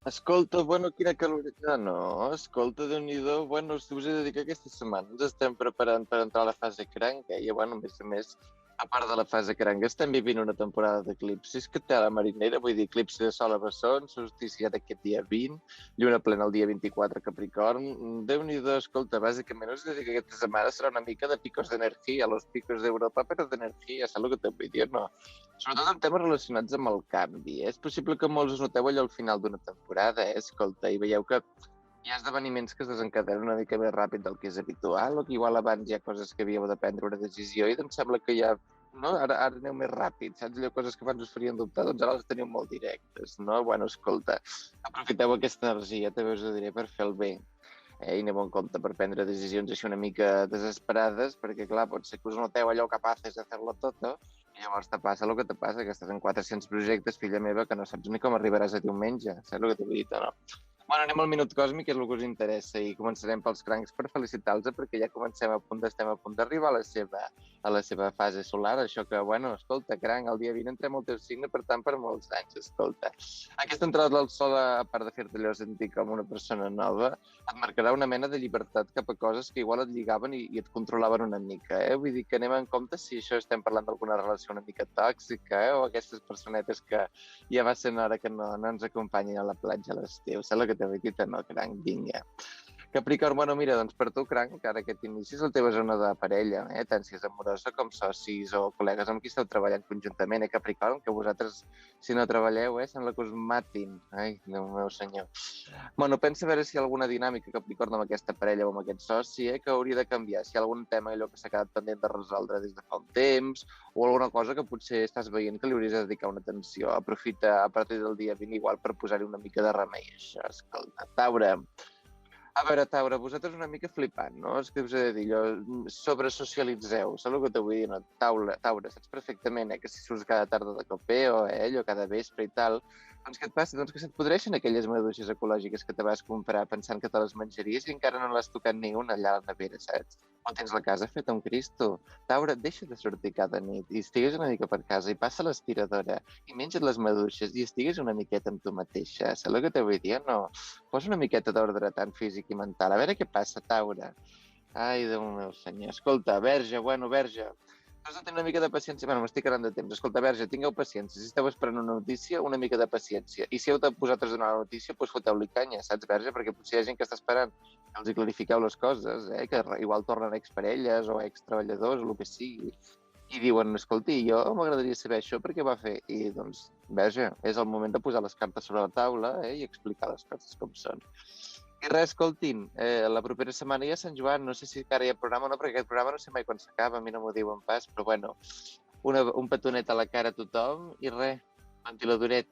Escolta, bueno, quina caloritat, no? Escolta, Déu-n'hi-do, bueno, us us he de dir que aquesta setmana ens estem preparant per entrar a la fase cranca i, bueno, a més, a part de la fase cranca, estem vivint una temporada d'eclipsis que té a la marinera, vull dir, eclipsi de sol a bessons, solstici aquest dia 20, lluna plena el dia 24 Capricorn. Déu-n'hi-do, escolta, bàsicament us he de dir que aquesta setmana serà una mica de picos d'energia, los picos d'Europa, però d'energia, saps el que te vull dir, no? Sobretot en temes relacionats amb el canvi. És possible que molts us noteu allò al final d'una temporada, escolta, i veieu que hi ha esdeveniments que es desencadenen una mica més ràpid del que és habitual, o que igual abans hi ha coses que havíeu de prendre una decisió i em sembla que ja no? Ara aneu més ràpid, saps? Allò coses que abans us farien dubtar, doncs ara les teniu molt directes, no? Bueno, escolta, aprofiteu aquesta energia, també us ho diré, per fer el bé. I aneu en compte per prendre decisions així una mica desesperades, perquè clar, pot ser que us noteu allò capaces de fer-lo tot, i llavors te passa el que te passa, que estàs en 400 projectes, filla meva, que no saps ni com arribaràs a diumenge, saps el que t'he dit o no? Bueno, anem al minut còsmic, que és el que us interessa, i començarem pels crancs per felicitar-los, perquè ja estem a punt d'arribar a la seva fase solar, això que, bueno, escolta, cranc, el dia 20 entrem al teu signe, per tant, per molts anys, escolta. Aquesta entrada del sol, a part de fer-te allò sentir com una persona nova, et marcarà una mena de llibertat cap a coses que igual et lligaven i et controlaven una mica, Vull dir que anem en compte si això estem parlant d'alguna relació una mica tòxica, o aquestes personetes que ja va sent hora que no ens acompanyin a la platja a l'estiu. Saps el que t'he dit? No, cranc, vinga. Capricorn, bueno, mira, doncs per tu, cranc, encara que t'inicis la teva zona de parella, tant si és amorosa com socis o col·legues amb qui esteu treballant conjuntament, Capricorn, que vosaltres, si no treballeu, sembla que us matin. Ai, Déu meu senyor. Bueno, pensa a veure si hi ha alguna dinàmica Capricorn amb aquesta parella o amb aquest soci, que hauria de canviar. Si hi ha algun tema allò que s'ha quedat pendent de resoldre des de fa un temps, o alguna cosa que potser estàs veient que li hauries de dedicar una atenció. Aprofita a partir del dia 20 igual per posar-hi una mica de remei, això. Escolta, Taure, a veure, Taure, vosaltres una mica flipant, no? És que us he de dir, allò, sobresocialitzeu, saps el que t'ho vull dir? No? Taure, saps perfectament, que si surts cada tarda de copeo, allò cada vespre i tal, doncs què et passa? Doncs que se't podreixen aquelles maduixes ecològiques que te vas comprar pensant que te les menjaries i encara no l'has tocat ni una allà a la nevera, saps? O tens la casa feta un Cristo. Taure, deixa de sortir cada nit i estigues una mica per casa i passa l'aspiradora i menja't les maduixes i estigues una miqueta amb tu mateixa, saps el que te vull dir? No? Posa una miqueta d'ordre tant físic i mental. A veure què passa, Taure. Ai, Déu meu senyor. Escolta, Verge, bueno, Verge, has de tenir una mica de paciència. Bueno, m'estic quedant de temps. Escolta, Verge, tingueu paciència. Si esteu esperant una notícia, una mica de paciència. I si heu de vosaltres donar la notícia, doncs foteu-li canya, saps, Verge? Perquè potser hi ha gent que està esperant que els hi clarifiqueu les coses, que igual tornen exparelles o extreballadors o el que sigui. I diuen, escolti, jo m'agradaria saber això perquè va fer. I doncs, Verge, és el moment de posar les cartes sobre la taula i explicar les coses com són. I res, escoltin, la propera setmana hi ha Sant Joan, no sé si encara hi ha programa o no, perquè aquest programa no sé mai quan s'acaba, a mi no m'ho diuen pas, però bueno, un petonet a la cara a tothom i res, ventiladoret.